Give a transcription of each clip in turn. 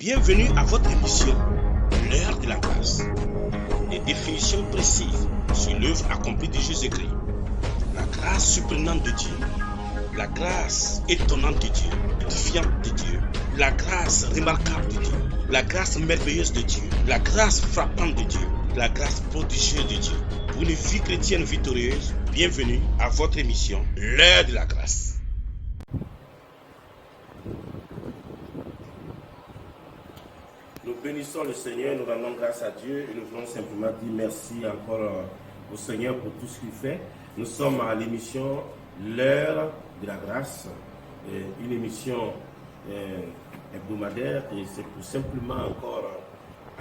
Bienvenue à votre émission, l'heure de la grâce. Des définitions précises sur l'œuvre accomplie de Jésus-Christ. La grâce surprenante de Dieu, la grâce étonnante de Dieu, édifiante de Dieu, la grâce remarquable de Dieu, la grâce merveilleuse de Dieu, la grâce frappante de Dieu, la grâce prodigieuse de Dieu. Pour une vie chrétienne victorieuse, bienvenue à votre émission, l'heure de la grâce. Nous bénissons le Seigneur, nous rendons grâce à Dieu et nous voulons simplement dire merci encore au Seigneur pour tout ce qu'il fait. Nous sommes à l'émission L'heure de la grâce, une émission hebdomadaire et c'est pour simplement encore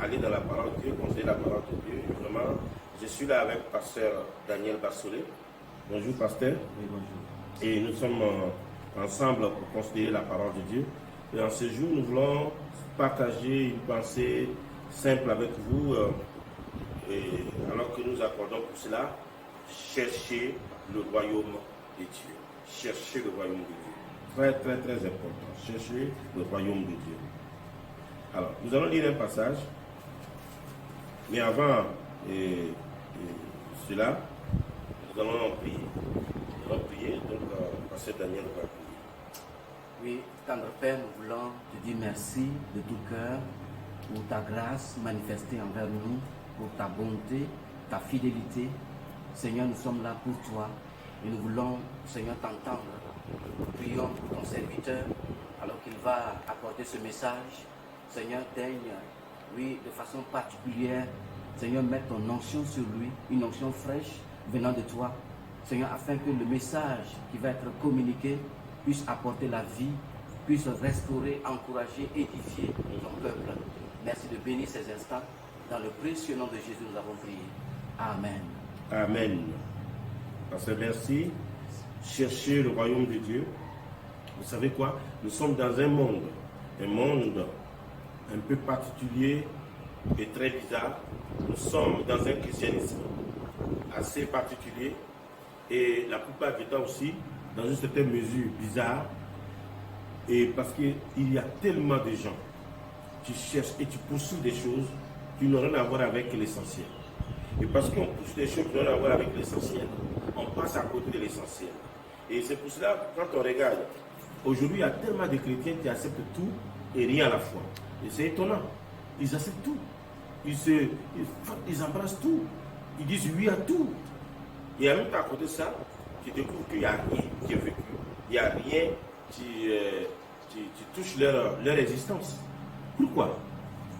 aller dans la parole de Dieu, considérer la parole de Dieu. Et vraiment, je suis là avec Pasteur Daniel Barsolet. Bonjour Pasteur. Oui, bonjour. Et nous sommes ensemble pour considérer la parole de Dieu. Et en ce jour, nous voulons partager une pensée simple avec vous, et alors que nous accordons pour cela, chercher le royaume de Dieu. Chercher le royaume de Dieu. Très, très, très important. Chercher le royaume de Dieu. Alors, nous allons lire un passage, mais avant cela, nous allons prier. Nous allons prier, donc, Pasteur Daniel va prier. Oui, tendre Père, nous voulons te dire merci de tout cœur pour ta grâce manifestée envers nous, pour ta bonté, ta fidélité. Seigneur, nous sommes là pour toi et nous voulons, Seigneur, t'entendre. Nous prions pour ton serviteur alors qu'il va apporter ce message. Seigneur, daigne, oui, de façon particulière, Seigneur, mettre ton onction sur lui, une onction fraîche venant de toi. Seigneur, afin que le message qui va être communiqué puisse apporter la vie, puisse restaurer, encourager, édifier ton peuple. Merci de bénir ces instants. Dans le précieux nom de Jésus, nous avons prié. Amen. Amen. Pasteur, merci. Chercher le royaume de Dieu. Vous savez quoi? Nous sommes dans un monde un peu particulier et très bizarre. Nous sommes dans un christianisme assez particulier et la plupart du temps aussi dans une certaine mesure bizarre, et parce qu'il y a tellement de gens qui cherchent et qui poursuivent des choses qui n'ont rien à voir avec l'essentiel. Et parce qu'on pousse des choses qui n'ont rien à voir avec l'essentiel, on passe à côté de l'essentiel. Et c'est pour cela, quand on regarde, aujourd'hui il y a tellement de chrétiens qui acceptent tout et rien à la fois. Et c'est étonnant. Ils acceptent tout. Ils embrassent tout. Ils disent oui à tout. Et en même temps, à côté de ça, qui découvrent qu'il n'y a rien qui est vécu, il n'y a rien qui touche leur existence. Pourquoi?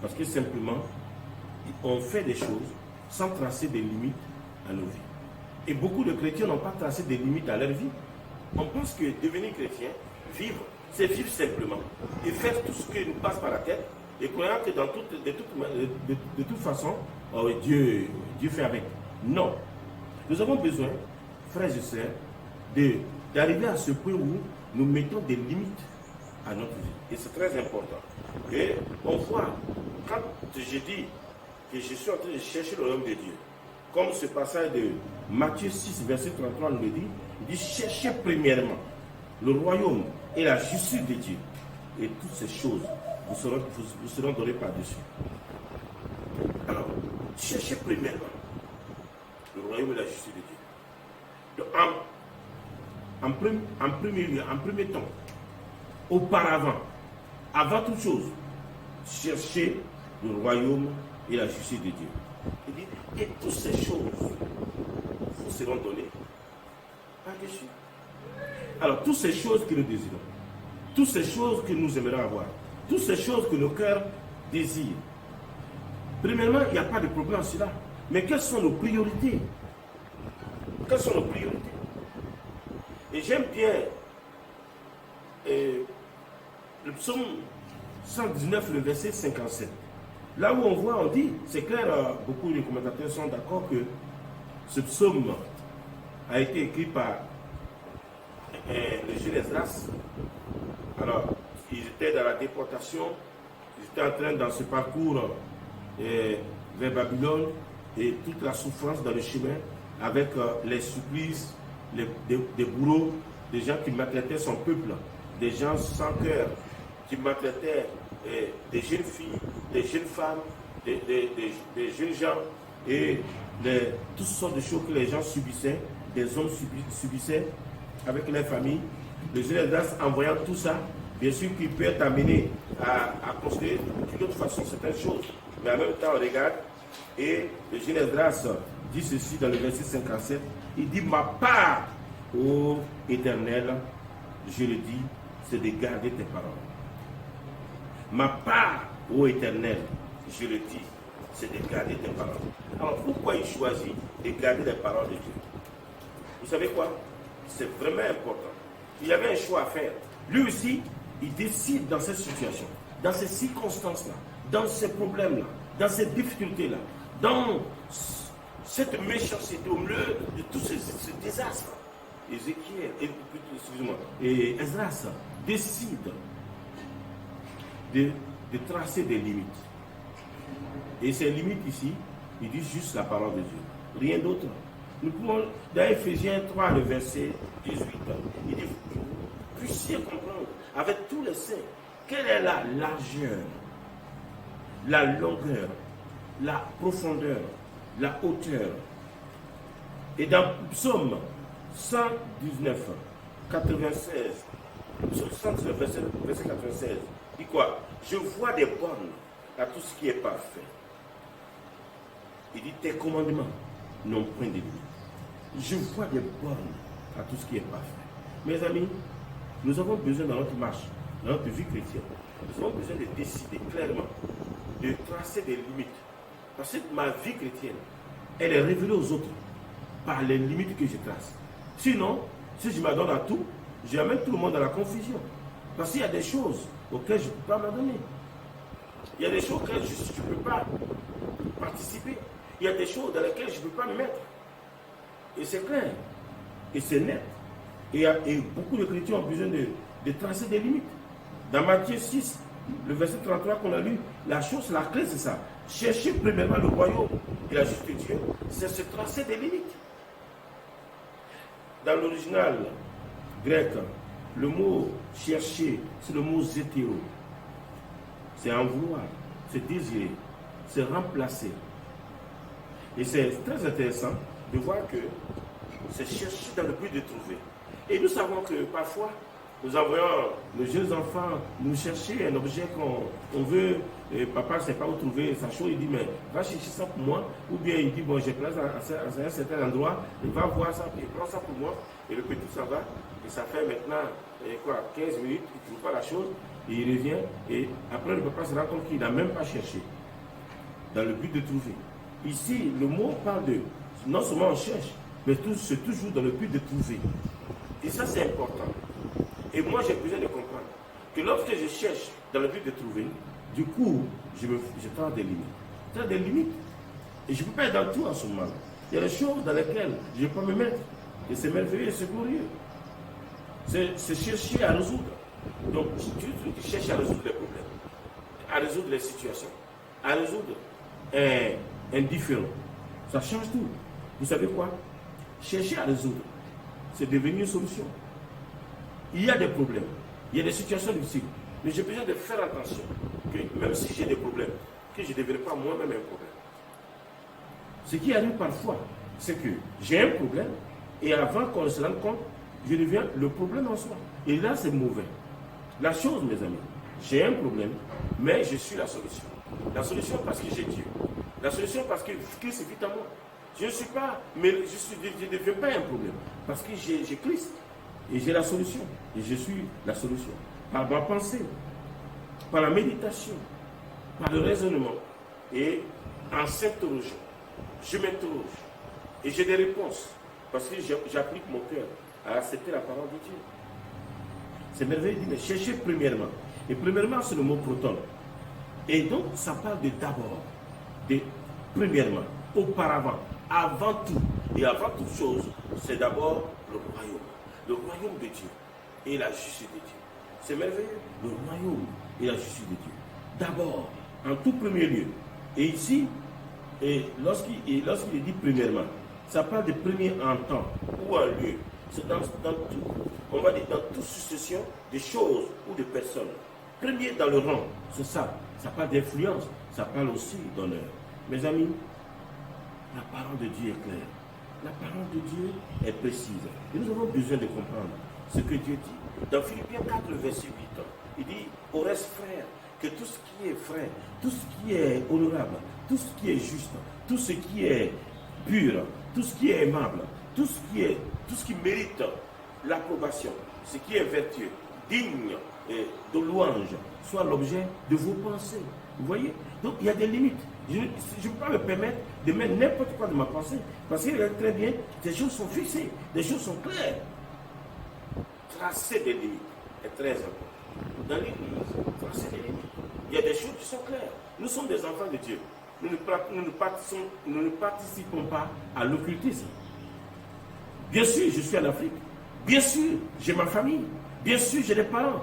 Parce que simplement, on fait des choses sans tracer des limites à nos vies. Et beaucoup de chrétiens n'ont pas tracé des limites à leur vie. On pense que devenir chrétien, vivre, c'est vivre simplement et faire tout ce qui nous passe par la tête et croyant que de toute façon, Dieu fait avec. Non. Nous avons besoin, frères et sœurs, d'arriver à ce point où nous mettons des limites à notre vie. Et c'est très important. Et on voit, quand je dis que je suis en train de chercher le royaume de Dieu, comme ce passage de Matthieu 6, verset 33 nous le dit, il dit cherchez premièrement le royaume et la justice de Dieu. Et toutes ces choses vous seront données par-dessus. Alors, cherchez premièrement le royaume et la justice de Dieu. Donc, en premier temps, auparavant, avant toute chose, cherchez le royaume et la justice de Dieu. Il dit, et toutes ces choses vous seront données par-dessus. Alors, toutes ces choses que nous désirons, toutes ces choses que nous aimerions avoir, toutes ces choses que nos cœurs désirent, premièrement, il n'y a pas de problème à cela. Mais quelles sont nos priorités? Quelles sont nos priorités? Et j'aime bien le psaume 119, le verset 57. Là où on voit, on dit, c'est clair, beaucoup de commentateurs sont d'accord que ce psaume a été écrit par le jeune Esdras. Alors, ils étaient dans la déportation, ils étaient en train dans ce parcours vers Babylone et toute la souffrance dans le chemin avec les supplices, des bourreaux, des gens qui maltraitaient son peuple, des gens sans cœur qui maltraitaient des jeunes filles, des jeunes femmes, des jeunes gens et toutes sortes de choses que les gens subissaient, des hommes subissaient avec leurs familles. Le jeune Esdras, en voyant tout ça, bien sûr qu'il peut être amené à considérer d'une autre façon certaines choses. Mais en même temps, on regarde, et le jeune Esdras dit ceci dans le verset 57, il dit, ma part, ô Éternel, je le dis, c'est de garder tes paroles. Ma part, ô Éternel, je le dis, c'est de garder tes paroles. Alors pourquoi il choisit de garder les paroles de Dieu? Vous savez quoi? C'est vraiment important. Il y avait un choix à faire. Lui aussi, il décide dans cette situation, dans ces circonstances-là, dans ces problèmes-là, dans ces difficultés-là, dans cette méchanceté, au milieu de tous ces désastres. Et Esdras décide de tracer des limites. Et ces limites ici, il dit juste la parole de Dieu. Rien d'autre. Nous pouvons, dans Ephésiens 3, le verset 18, il dit, vous puissiez comprendre avec tous les saints quelle est la largeur, la longueur, la profondeur, la hauteur. Et dans Psaume 119, 96, Psaume 119, verset 96, il dit quoi? Je vois des bornes à tout ce qui est parfait. Il dit, tes commandements n'ont point de limite. Je vois des bornes à tout ce qui est parfait. Mes amis, nous avons besoin dans notre marche, dans notre vie chrétienne, nous avons besoin de décider clairement, de tracer des limites. Parce que ma vie chrétienne, elle est révélée aux autres par les limites que je trace. Sinon, si je m'adonne à tout, j'amène tout le monde dans la confusion. Parce qu'il y a des choses auxquelles je ne peux pas m'adonner. Il y a des choses auxquelles je ne peux pas participer. Il y a des choses dans lesquelles je ne peux pas me mettre. Et c'est clair. Et c'est net. Et beaucoup de chrétiens ont besoin de tracer des limites. Dans Matthieu 6, le verset 33 qu'on a lu, la clé c'est ça. Chercher premièrement le royaume et la justice de Dieu, c'est se tracer des limites. Dans l'original grec, le mot chercher, c'est le mot zétéo. C'est en vouloir, c'est désirer, c'est remplacer. Et c'est très intéressant de voir que c'est chercher dans le but de trouver. Et nous savons que parfois, nous envoyons nos jeunes enfants nous chercher un objet qu'on veut, et papa ne sait pas où trouver sa chose, il dit, mais va chercher ça pour moi, ou bien il dit, bon, j'ai place à un certain endroit, il va voir ça, il prend ça pour moi, et le petit s'en va, et ça fait maintenant, 15 minutes, il ne trouve pas la chose, et il revient, et après le papa se rend compte qu'il n'a même pas cherché, dans le but de trouver. Ici, le mot parle de, non seulement on cherche, mais c'est toujours dans le but de trouver. Et ça, c'est important. Et moi, j'ai besoin de comprendre que lorsque je cherche dans le but de trouver, du coup, je trace des limites. Je trace des limites. Et je ne peux pas être dans tout en ce moment. Il y a des choses dans lesquelles je ne peux pas me mettre. Et c'est merveilleux et c'est glorieux. C'est chercher à résoudre. Donc, tu cherches à résoudre les problèmes, à résoudre les situations, à résoudre un différend. Ça change tout. Vous savez quoi? Chercher à résoudre, c'est devenir une solution. Il y a des problèmes, il y a des situations difficiles, mais j'ai besoin de faire attention que même si j'ai des problèmes, que je ne devienne pas moi-même un problème. Ce qui arrive parfois, c'est que j'ai un problème et avant qu'on se rende compte, je deviens le problème en soi. Et là, c'est mauvais. La chose, mes amis, j'ai un problème, mais je suis la solution. La solution parce que j'ai Dieu. La solution parce que Christ vit en moi. Je ne suis pas, mais je ne deviens pas un problème. Parce que j'ai Christ. Et j'ai la solution. Et je suis la solution. Par ma pensée, par la méditation, par le raisonnement. Et en s'interrogeant, je m'interroge. Et j'ai des réponses. Parce que j'applique mon cœur à accepter la parole de Dieu. C'est merveilleux, mais cherchez premièrement. Et premièrement, c'est le mot proton. Et donc, ça parle de d'abord, de premièrement, auparavant, avant tout. Et avant toute chose, c'est d'abord le royaume. Le royaume de Dieu et la justice de Dieu. C'est merveilleux. Le royaume et la justice de Dieu. D'abord, en tout premier lieu. Et ici, lorsqu'il dit premièrement, ça parle de premier en temps ou en lieu. C'est dans tout, on va dire dans toute succession de choses ou de personnes. premier dans le rang. C'est ça. Ça parle d'influence, ça parle aussi d'honneur. Mes amis, la parole de Dieu est claire. La parole de Dieu est précise. Et nous avons besoin de comprendre ce que Dieu dit. Dans Philippiens 4, verset 8, il dit, au reste, frère, que tout ce qui est vrai, tout ce qui est honorable, tout ce qui est juste, tout ce qui est pur, tout ce qui est aimable, tout ce qui mérite l'approbation, ce qui est vertueux, digne de louange, soit l'objet de vos pensées. Vous voyez? Donc il y a des limites. Je ne peux pas me permettre de mettre n'importe quoi dans ma pensée, parce qu'il y a très bien, des choses sont fixées, des choses sont claires. Tracer des limites est très important. Dans l'Église, tracer des limites. Il y a des choses qui sont claires. Nous sommes des enfants de Dieu. Nous ne participons pas à l'occultisme. Bien sûr, je suis en Afrique. Bien sûr, j'ai ma famille. Bien sûr, j'ai des parents.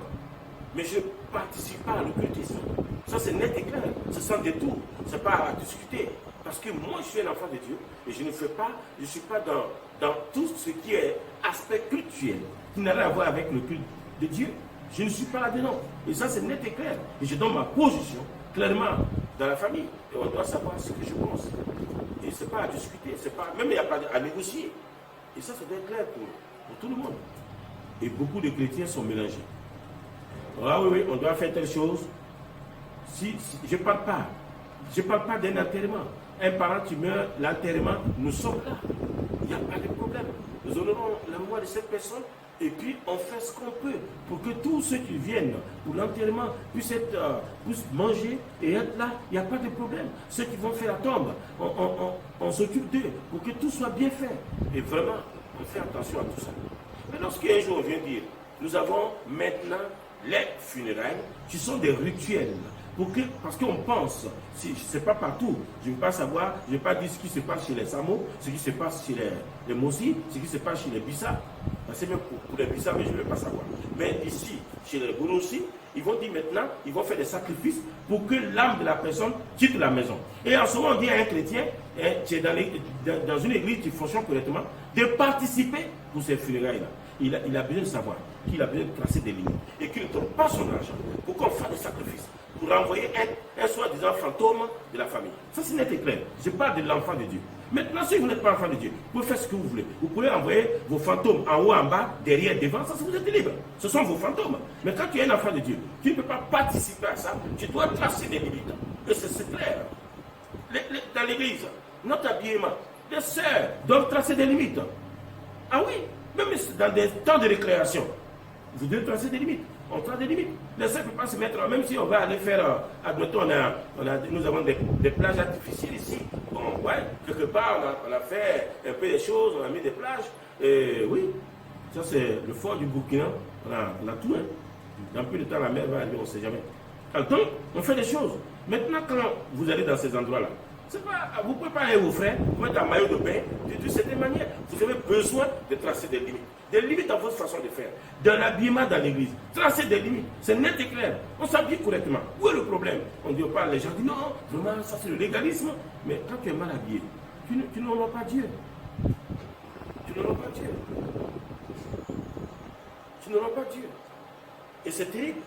Mais je ne participe pas à l'occultisme. Ça, c'est net et clair. C'est sans détour. Ce n'est pas à discuter. Parce que moi, je suis un enfant de Dieu. Et je ne suis pas dans tout ce qui est aspect cultuel, qui n'a rien à voir avec le culte de Dieu. Je ne suis pas là-dedans. Et ça, c'est net et clair. Et je donne ma position clairement dans la famille. Et on doit savoir ce que je pense. Et ce n'est pas à discuter. Même il n'y a pas à négocier. Et ça doit être clair pour tout le monde. Et beaucoup de chrétiens sont mélangés. Ah oui, on doit faire telle chose. Si je ne parle pas d'un enterrement. Un parent qui meurt, l'enterrement, nous sommes là. Il n'y a pas de problème. Nous honorons la mémoire de cette personne et puis on fait ce qu'on peut pour que tous ceux qui viennent pour l'enterrement puissent manger et être là. Il n'y a pas de problème. Ceux qui vont faire la tombe, on s'occupe d'eux pour que tout soit bien fait. Et vraiment, on fait attention à tout ça. Mais lorsqu'un jour on vient dire, nous avons maintenant les funérailles qui sont des rituels. Parce qu'on pense, ce n'est pas partout, je ne veux pas savoir, je ne vais pas dire ce qui se passe chez les Samo, ce qui se passe chez les Mossi, ce qui se passe chez les Bissa. C'est même pour les Bissa, mais je ne veux pas savoir. Mais ici, chez les Bonossi, ils vont dire maintenant, ils vont faire des sacrifices pour que l'âme de la personne quitte la maison. Et en ce moment, on dit à un chrétien, qui est dans une église qui fonctionne correctement, de participer pour ces funérailles-là. Il a besoin de savoir qu'il a besoin de tracer des lignes et qu'il ne donne pas son argent pour qu'on fasse des sacrifices, pour renvoyer un soi-disant fantôme de la famille. Ça, c'est net et clair. Je parle de l'enfant de Dieu. Maintenant, si vous n'êtes pas enfant de Dieu, vous pouvez faire ce que vous voulez. Vous pouvez envoyer vos fantômes en haut, en bas, derrière, devant. Ça, vous êtes libre. Ce sont vos fantômes. Mais quand tu es un enfant de Dieu, tu ne peux pas participer à ça. Tu dois tracer des limites. Et c'est clair. Dans l'église, notre habillement, les sœurs doivent tracer des limites. Ah oui, même dans des temps de récréation, vous devez tracer des limites. On trace des limites. Les sœurs ne peuvent pas se mettre, même si on va aller faire, admettons, nous avons des plages artificielles ici. Bon, ouais, quelque part, on a fait un peu des choses, on a mis des plages. Et oui, ça c'est le fort du Burkina, on a tout. Hein. Dans peu de temps, la mer va arriver, on ne sait jamais. Alors, donc, on fait des choses. Maintenant, quand vous allez dans ces endroits-là, vous ne pouvez pas aller aux frères, vous mettre un maillot de bain de cette manière. Vous avez besoin de tracer des limites. Des limites dans votre façon de faire. Dans l'habillement dans l'église. Tracer des limites. C'est net et clair. On s'habille correctement. Où est le problème? On dit, les gens disent, non, vraiment, ça c'est le légalisme. Mais quand tu es mal habillé, tu n'honores pas Dieu. Tu n'honores pas Dieu. Tu n'honores pas Dieu. Et c'est terrible.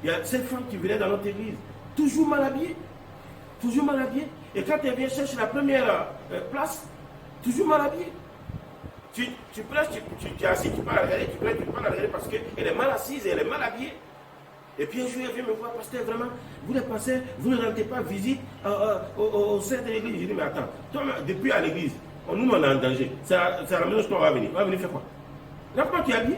Il y a cette femme qui venait dans notre église, toujours mal habillée. Toujours mal habillée. Et quand elle vient chercher la première place, toujours mal habillée. Tu prêches, tu es assis, tu parles à regarder, tu prêches, tu parles à regarder parce qu'elle est mal assise et elle est mal habillée. Et puis un jour, elle vient me voir, pasteur, vraiment, vous les pasteurs, vous ne rendez pas visite au sein de l'église. Je dis, mais attends, toi, depuis à l'église, nous, on est en danger. C'est à la maison qu'on va venir. On va venir faire quoi? Là, comment tu es habillé?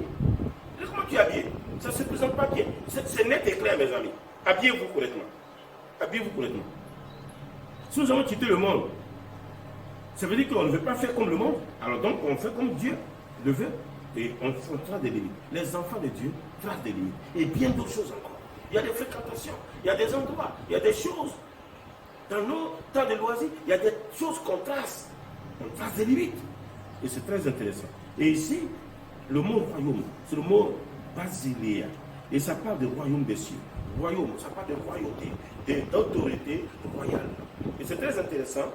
Comment tu es habillé? Ça ne se présente pas bien. C'est net et clair, mes amis. Habillez-vous correctement. Habillez-vous correctement. Si nous avons quitté le monde, ça veut dire qu'on ne veut pas faire comme le monde. Alors donc, on fait comme Dieu le veut. Et on trace des limites. Les enfants de Dieu tracent des limites. Et bien d'autres choses encore. Il y a des fréquentations, il y a des endroits, il y a des choses. Dans nos temps de loisirs, il y a des choses qu'on trace. On trace des limites. Et c'est très intéressant. Et ici, le mot royaume, c'est le mot basiléa. Et ça parle de royaume des cieux. Royaume, ça parle de royauté, d'autorité royale. Et c'est très intéressant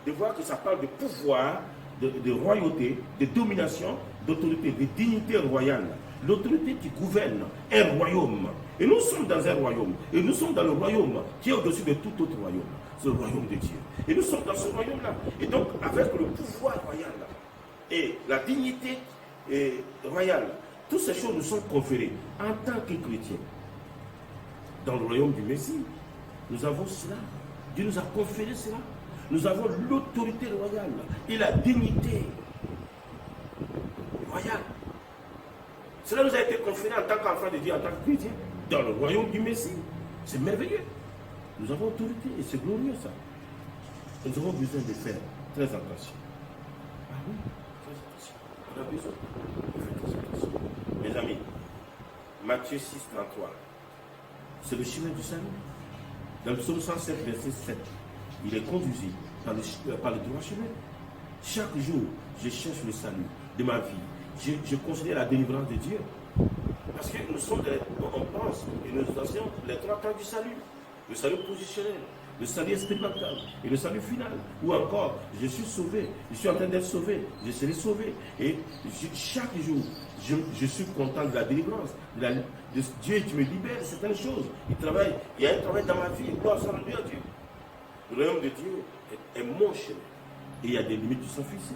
de voir que ça parle de pouvoir, de royauté, de domination, d'autorité, de dignité royale. l'autorité qui gouverne un royaume. Et nous sommes dans un royaume. Et nous sommes dans le royaume qui est au-dessus de tout autre royaume. C'est le royaume de Dieu. Et nous sommes dans ce royaume-là. Et donc, avec le pouvoir royal et la dignité royale, toutes ces choses nous sont conférées en tant que chrétiens. Dans le royaume du Messie, nous avons cela. Dieu nous a conféré cela. Nous avons l'autorité royale et la dignité royale. Cela nous a été conféré en tant qu'enfant de Dieu, en tant que chrétien, dans le royaume du Messie. C'est merveilleux. Nous avons autorité et c'est glorieux ça. Nous avons besoin de faire très attention. Ah oui, très attention. On a besoin de faire très attention. Mes amis, Matthieu 6, 33. C'est le chemin du salut. Dans le psaume 107, verset 7, il est conduit par le droit chemin. Chaque jour, je cherche le salut de ma vie. Je considère la délivrance de Dieu. Parce que nous sommes, on pense et nous enseignons les trois temps du salut. Le salut positionnel, le salut expérimental et le salut final. Ou encore, je suis sauvé, je suis en train d'être sauvé, je serai sauvé. Et chaque jour, je suis content de la délivrance. De Dieu qui me libère de certaines choses. Il y a un travail dans ma vie. Gloire soit rendue à Dieu. Le royaume de Dieu est mon chemin. Et il y a des limites qui sont fixées.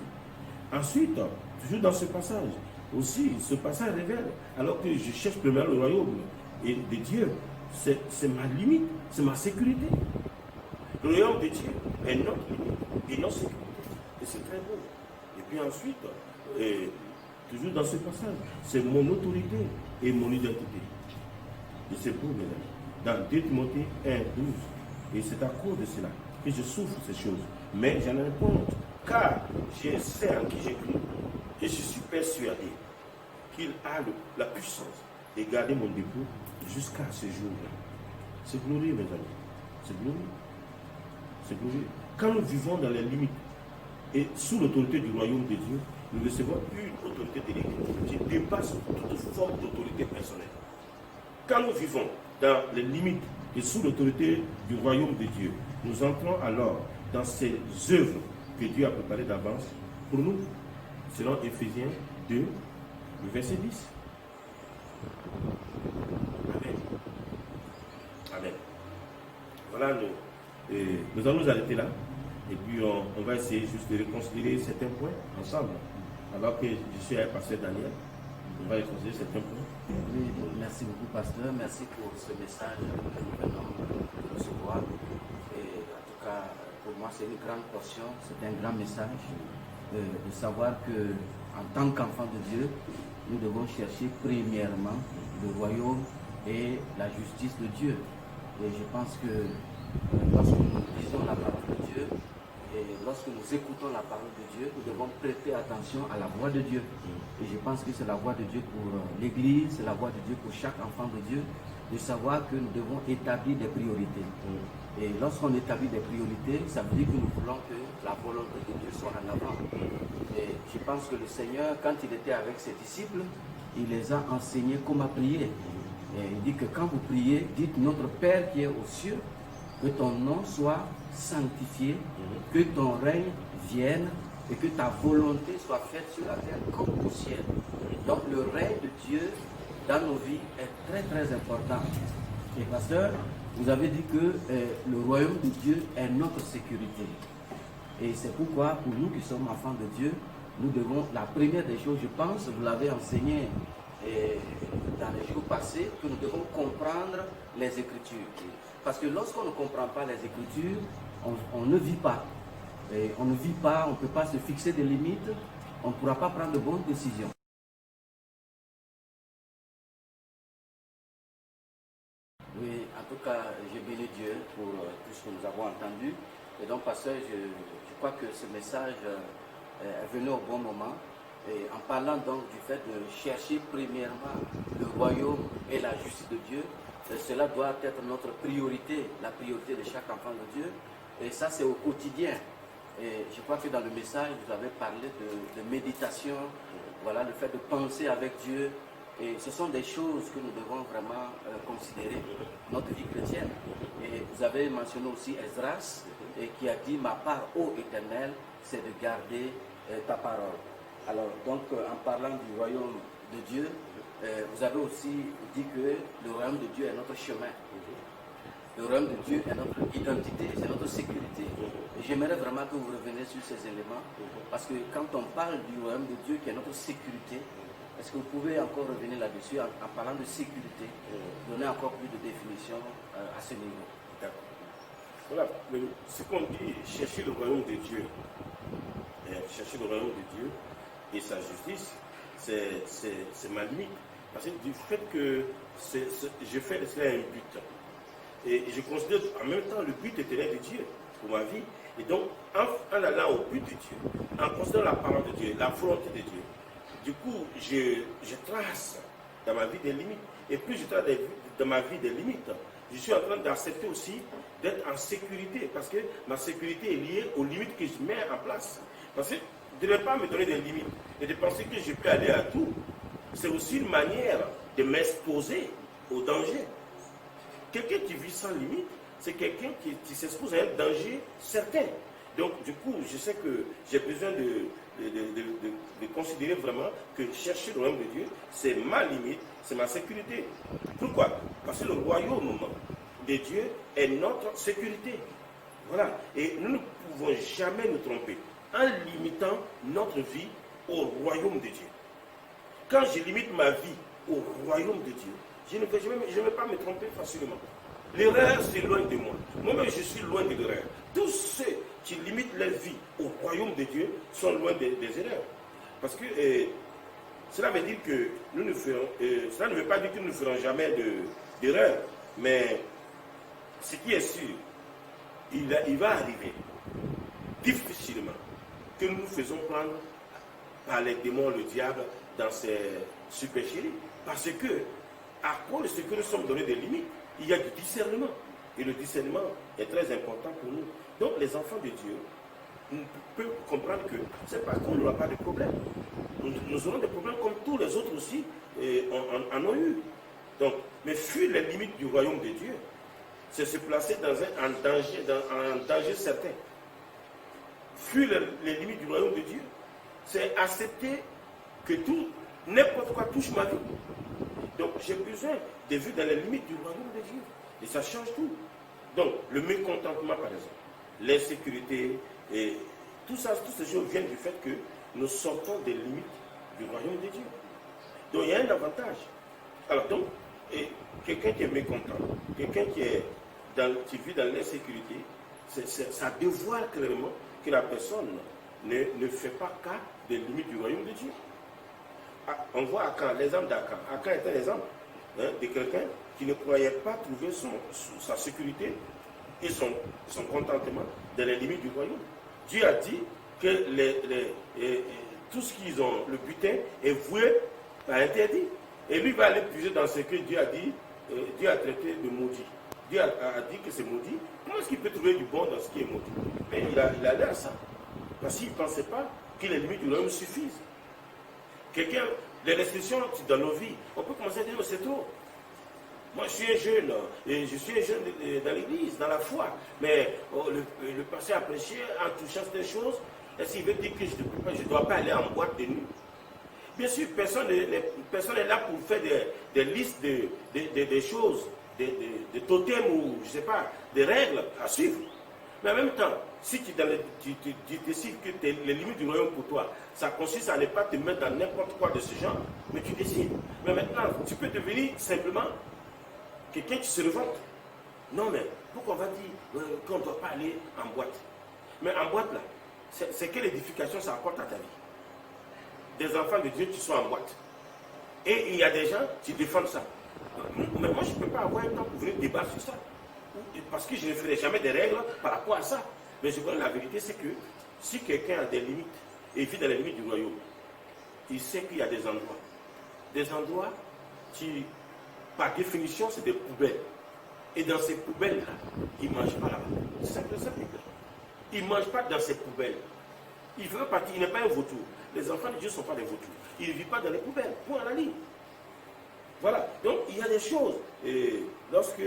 Ensuite, toujours dans ce passage, aussi, ce passage révèle, alors que je cherche premièrement le royaume et de Dieu, c'est ma limite, c'est ma sécurité. Le royaume de Dieu est notre limite et notre sécurité. Et c'est très beau. Et puis ensuite, toujours dans ce passage, c'est mon autorité et mon identité. Et c'est beau, mes amis. Dans 2 Timothée 1, 12. Et c'est à cause de cela que je souffre ces choses. Mais j'en ai honte, car je sais en qui j'écris. Et je suis persuadé qu'il a la puissance de garder mon dépôt jusqu'à ce jour-là. C'est glorieux, mes amis. C'est glorieux. C'est glorieux. Quand nous vivons dans les limites et sous l'autorité du royaume de Dieu, nous recevons une autorité déléguée qui dépasse toute forme d'autorité personnelle. Quand nous vivons dans les limites et sous l'autorité du royaume de Dieu, nous entrons alors dans ces œuvres que Dieu a préparées d'avance pour nous, selon Éphésiens 2, le verset 10. Amen. Amen. Voilà, nous allons nous arrêter là. Et puis on va essayer juste de reconsidérer certains points ensemble. Alors que je suis avec Pasteur Daniel, on va reconsidérer certains points. Oui, merci beaucoup, Pasteur. Merci pour ce message que nous venons de recevoir. Et en tout cas, pour moi, c'est une grande portion, c'est un grand message de savoir que, en tant qu'enfant de Dieu, nous devons chercher premièrement le royaume et la justice de Dieu. Et je pense que lorsque nous lisons la parole de Dieu et lorsque nous écoutons la parole de Dieu, nous devons prêter attention à la voix de Dieu. Et je pense que c'est la voix de Dieu pour l'Église, c'est la voix de Dieu pour chaque enfant de Dieu, de savoir que nous devons établir des priorités. Et lorsqu'on établit des priorités, ça veut dire que nous voulons que la volonté de Dieu soit en avant. Et je pense que le Seigneur, quand il était avec ses disciples, il les a enseignés comment prier. Et il dit que quand vous priez, dites notre Père qui est aux cieux, que ton nom soit sanctifié, que ton règne vienne et que ta volonté soit faite sur la terre comme au ciel. Donc le règne de Dieu dans nos vies est très très important. Et pasteur, vous avez dit que le royaume de Dieu est notre sécurité. Et c'est pourquoi, pour nous qui sommes enfants de Dieu, nous devons, la première des choses, je pense, vous l'avez enseigné dans les jours passés, que nous devons comprendre les Écritures. Parce que lorsqu'on ne comprend pas les Écritures, on ne vit pas. Et on ne vit pas, on ne peut pas se fixer des limites, on ne pourra pas prendre de bonnes décisions. Oui, en tout cas, je bénis Dieu pour tout ce que nous avons entendu. Et donc, pasteur, je crois que ce message est venu au bon moment. Et en parlant donc du fait de chercher premièrement le royaume et la justice de Dieu, cela doit être notre priorité, la priorité de chaque enfant de Dieu. Et ça, c'est au quotidien. Et je crois que dans le message, vous avez parlé de méditation, voilà, le fait de penser avec Dieu. Et ce sont des choses que nous devons vraiment considérer, notre vie chrétienne. Et vous avez mentionné aussi Esdras, qui a dit « Ma part, ô Éternel, c'est de garder ta parole ». Alors, donc, en parlant du royaume de Dieu, vous avez aussi dit que le royaume de Dieu est notre chemin. Le royaume de Dieu est notre identité, c'est notre sécurité. J'aimerais vraiment que vous reveniez sur ces éléments, parce que quand on parle du royaume de Dieu qui est notre sécurité, est-ce que vous pouvez encore revenir là-dessus en parlant de sécurité, donner encore plus de définition à ce niveau? D'accord. Voilà, ce qu'on dit, chercher le royaume de Dieu, chercher le royaume de Dieu et sa justice, c'est ma limite. Parce que du fait que je fais de cela un but. Et je considère en même temps le but éternel de Dieu pour ma vie. Et donc, en allant au but de Dieu, en considérant la parole de Dieu, la volonté de Dieu, du coup, je trace dans ma vie des limites. Et plus je trace dans ma vie des limites, je suis en train d'accepter aussi d'être en sécurité. Parce que ma sécurité est liée aux limites que je mets en place. Parce que de ne pas me donner des limites et de penser que je peux aller à tout, c'est aussi une manière de m'exposer au danger. Quelqu'un qui vit sans limite, c'est quelqu'un qui s'expose à un danger certain. Donc, du coup, je sais que j'ai besoin de considérer vraiment que chercher le royaume de Dieu, c'est ma limite, c'est ma sécurité. Pourquoi? Parce que le royaume de Dieu est notre sécurité. Voilà. Et nous ne pouvons jamais nous tromper en limitant notre vie au royaume de Dieu. Quand je limite ma vie au royaume de Dieu, je ne vais pas me tromper facilement. L'erreur s'éloigne de moi. Moi-même, je suis loin de l'erreur. Tous ceux qui limitent leur vie au royaume de Dieu sont loin des erreurs. Parce que cela veut dire que nous ne ferons, cela ne veut pas dire que nous ne ferons jamais d'erreur. Mais ce qui est sûr, il va arriver difficilement que nous nous faisons prendre par les démons, le diable, dans ses supercheries. Parce que, à cause de ce que nous sommes donnés des limites, il y a du discernement. Et le discernement est très important pour nous. Donc, les enfants de Dieu peuvent comprendre que c'est parce qu'on n'aura pas de problème. Nous aurons des problèmes comme tous les autres aussi en ont eu. Donc, mais fuir les limites du royaume de Dieu, c'est se placer dans un danger certain. Fuir les limites du royaume de Dieu, c'est accepter que n'importe quoi touche ma vie. Donc j'ai besoin de vivre dans les limites du royaume de Dieu. Et ça change tout. Donc le mécontentement par exemple, l'insécurité, et toutes ces choses viennent du fait que nous sortons des limites du royaume de Dieu. Donc il y a un avantage. Alors donc, quelqu'un qui est mécontent, quelqu'un qui vit dans l'insécurité, ça dévoile clairement que la personne ne fait pas cas des limites du royaume de Dieu. On voit Akan, l'exemple d'Akan. Akan est un exemple de quelqu'un qui ne croyait pas trouver sa sécurité et son contentement dans les limites du royaume. Dieu a dit que tout ce qu'ils ont, le butin, est voué à interdit. Et lui va aller puiser dans ce que Dieu a dit, Dieu a traité de maudit. Dieu a dit que c'est maudit. Comment est-ce qu'il peut trouver du bon dans ce qui est maudit? Mais il a l'air à ça. Parce qu'il ne pensait pas que les limites du royaume suffisent. Les restrictions dans nos vies, on peut commencer à dire, c'est trop. Moi, je suis un jeune, et je suis un jeune dans l'église, dans la foi. Mais le pasteur a prêché en touchant ces choses. Est-ce qu'il veut dire que je ne dois pas aller en boîte de nuit? Bien sûr, personne n'est là pour faire des listes de choses, de totems ou, je ne sais pas, des règles à suivre. Mais en même temps, si tu décides que les limites du royaume pour toi, ça consiste à ne pas te mettre dans n'importe quoi de ce genre, mais tu décides. Mais maintenant, tu peux devenir simplement quelqu'un qui se revolte. Non, mais pourquoi on va dire qu'on ne doit pas aller en boîte? Mais en boîte, là, c'est quelle édification ça apporte à ta vie? Des enfants de Dieu qui sont en boîte. Et il y a des gens qui défendent ça. Mais moi, je ne peux pas avoir un temps pour venir débattre sur ça. Parce que je ne ferai jamais des règles par rapport à ça. Mais je vois la vérité, c'est que si quelqu'un a des limites et vit dans les limites du royaume, il sait qu'il y a des endroits qui, par définition, c'est des poubelles. Et dans ces poubelles-là, il ne mange pas là-bas. C'est simple. Il ne mange pas dans ces poubelles. Il fait partie, il n'est pas un vautour. Les enfants de Dieu ne sont pas des vautours. Il ne vit pas dans les poubelles. Point à la ligne. Voilà. Donc, il y a des choses. Et lorsque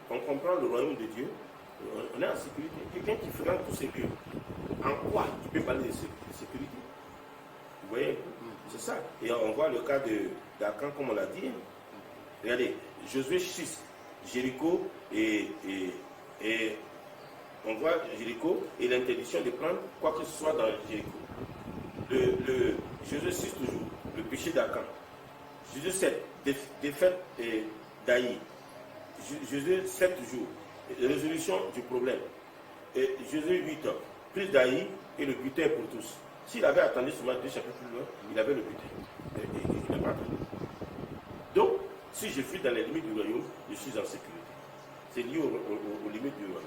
on comprend le royaume de Dieu, on est en sécurité. Quelqu'un qui fréquente tous ces lieux, en quoi il peut parler de sécurité? Vous voyez, c'est ça. Et on voit le cas d'Akan, comme on l'a dit. Regardez, Josué 6, Jéricho et on voit Jéricho et l'interdiction de prendre quoi que ce soit dans Jéricho. Le Josué 6 toujours, le péché d'Akan. Josué 7, défaite d'Aïe. Josué 7 toujours, résolution du problème. Et Josué 8, prise d'Aïe et le butin pour tous. S'il avait attendu seulement 2 chapitres plus loin, il avait le butin. Et il n'a pas attendu. Donc, si je fuis dans les limites du royaume, je suis en sécurité. C'est lié aux limites du royaume.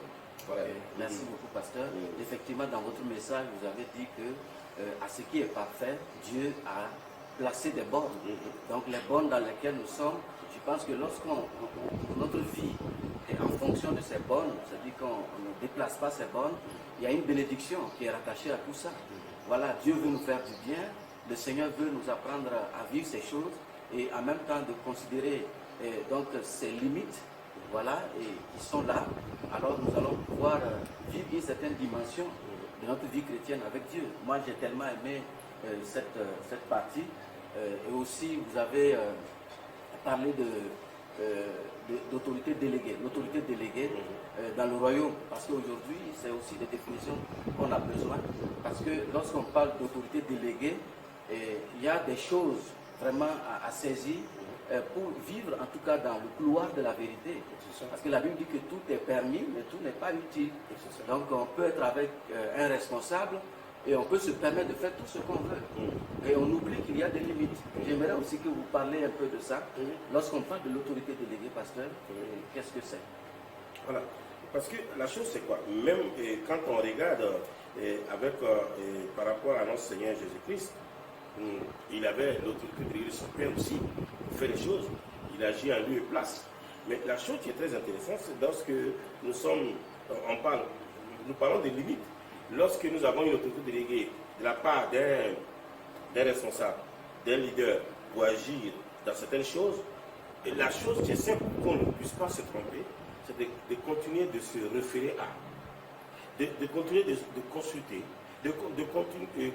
Voilà. Merci beaucoup, pasteur. Effectivement, dans votre message, vous avez dit que à ce qui est parfait, Dieu a placé des bornes. Donc, les bornes dans lesquelles nous sommes, je pense que lorsqu'on notre vie est en fonction de ces bornes, c'est-à-dire qu'on ne déplace pas ces bornes, il y a une bénédiction qui est rattachée à tout ça. Voilà, Dieu veut nous faire du bien, le Seigneur veut nous apprendre à vivre ces choses et en même temps de considérer donc ces limites, voilà, et qui sont là. Alors nous allons pouvoir vivre une certaine dimension de notre vie chrétienne avec Dieu. Moi, j'ai tellement aimé cette partie. Et aussi, vous avez parlé d'autorité déléguée. L'autorité déléguée dans le royaume, parce qu'aujourd'hui, c'est aussi des définitions qu'on a besoin. Parce que lorsqu'on parle d'autorité déléguée, il y a des choses vraiment à saisir pour vivre en tout cas dans le couloir de la vérité. Parce que la Bible dit que tout est permis, mais tout n'est pas utile. Donc on peut être avec un responsable et on peut se permettre de faire tout ce qu'on veut. Et on oublie qu'il y a des limites. J'aimerais aussi que vous parliez un peu de ça. Lorsqu'on parle de l'autorité déléguée, pasteur, qu'est-ce que c'est? Voilà. Parce que la chose c'est quoi? Même quand on regarde par rapport à notre Seigneur Jésus-Christ, il avait l'autorité déléguée de son Père aussi pour faire les choses. Il agit en lieu et place. Mais la chose qui est très intéressante, c'est lorsque nous parlons des limites. Lorsque nous avons une autorité déléguée de la part d'un responsable, d'un leader pour agir dans certaines choses, et la chose qui est simple pour qu'on ne puisse pas se tromper, c'est de continuer de se référer à, de continuer de consulter, de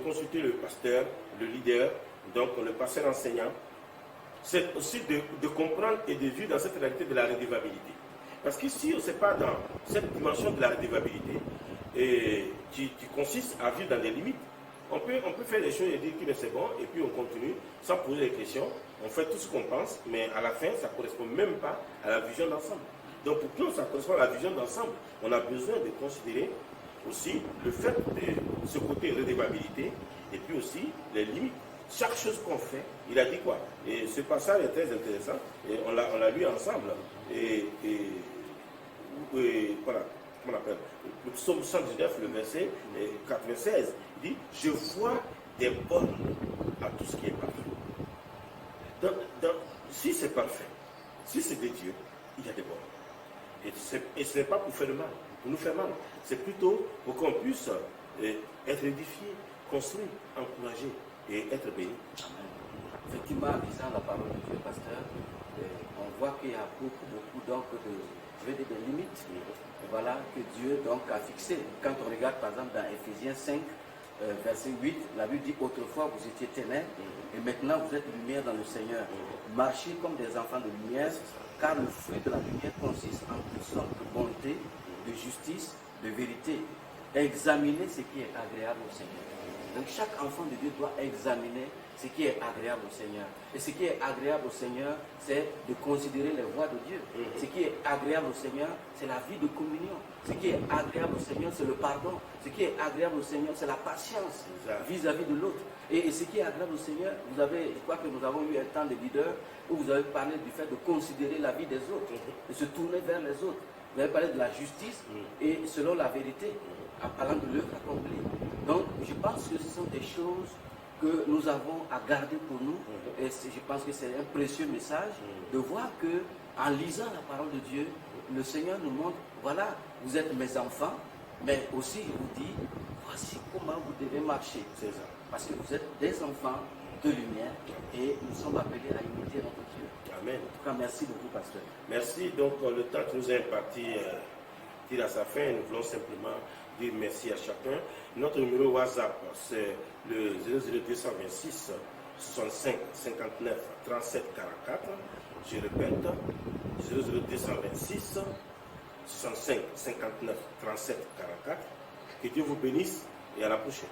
consulter le pasteur, le leader, donc le pasteur enseignant. C'est aussi de comprendre et de vivre dans cette réalité de la redevabilité. Parce que si on ne sait pas dans cette dimension de la redevabilité, qui consiste à vivre dans des limites, on peut faire des choses et dire que c'est bon, et puis on continue sans poser des questions, on fait tout ce qu'on pense, mais à la fin, ça ne correspond même pas à la vision d'ensemble. Donc pour que ça corresponde à la vision d'ensemble, on a besoin de considérer aussi le fait de ce côté redevabilité, et puis aussi les limites. Chaque chose qu'on fait, il a dit quoi? Et ce passage est très intéressant, et on l'a lu ensemble. Et voilà, comment on appelle? Le psaume 119, le verset 96, il dit: je vois des bornes à tout ce qui est parfait. Donc, si c'est parfait, si c'est de Dieu, il y a des bornes. Et ce n'est pas pour faire le mal, pour nous faire mal. C'est plutôt pour qu'on puisse être édifié, construit, encouragé et être béni. Effectivement, en lisant la parole de Dieu, pasteur, on voit qu'il y a beaucoup donc de limites. Voilà que Dieu donc a fixé. Quand on regarde par exemple dans Ephésiens 5, verset 8, la Bible dit: autrefois vous étiez ténèbres et maintenant vous êtes lumière dans le Seigneur. Marchez comme des enfants de lumière, car le fruit de la lumière consiste en toutes sortes de bonté, de justice, de vérité. Examinez ce qui est agréable au Seigneur. Donc chaque enfant de Dieu doit examiner ce qui est agréable au Seigneur. Et ce qui est agréable au Seigneur, c'est de considérer les voies de Dieu. Ce qui est agréable au Seigneur, c'est la vie de communion. Ce qui est agréable au Seigneur, c'est le pardon. Ce qui est agréable au Seigneur, c'est la patience vis-à-vis de l'autre. Et ce qui est agréable au Seigneur, je crois que nous avons eu un temps de leader où vous avez parlé du fait de considérer la vie des autres, de se tourner vers les autres. Vous avez parlé de la justice et selon la vérité, en parlant de l'œuvre accomplie. Donc, je pense que ce sont des choses que nous avons à garder pour nous. Et je pense que c'est un précieux message de voir que, en lisant la parole de Dieu, le Seigneur nous montre: voilà, vous êtes mes enfants, mais aussi il vous dit: voici comment vous devez marcher. C'est ça. Parce que vous êtes des enfants de lumière et nous sommes appelés à imiter notre Dieu. Amen. En tout cas, merci beaucoup, pasteur. Merci. Donc, le temps qui nous est imparti tire à sa fin. Nous voulons simplement dire merci à chacun. Notre numéro WhatsApp, c'est le 00226 65 59 37 44. Je répète, 00226 65 59 37 44. Que Dieu vous bénisse et à la prochaine.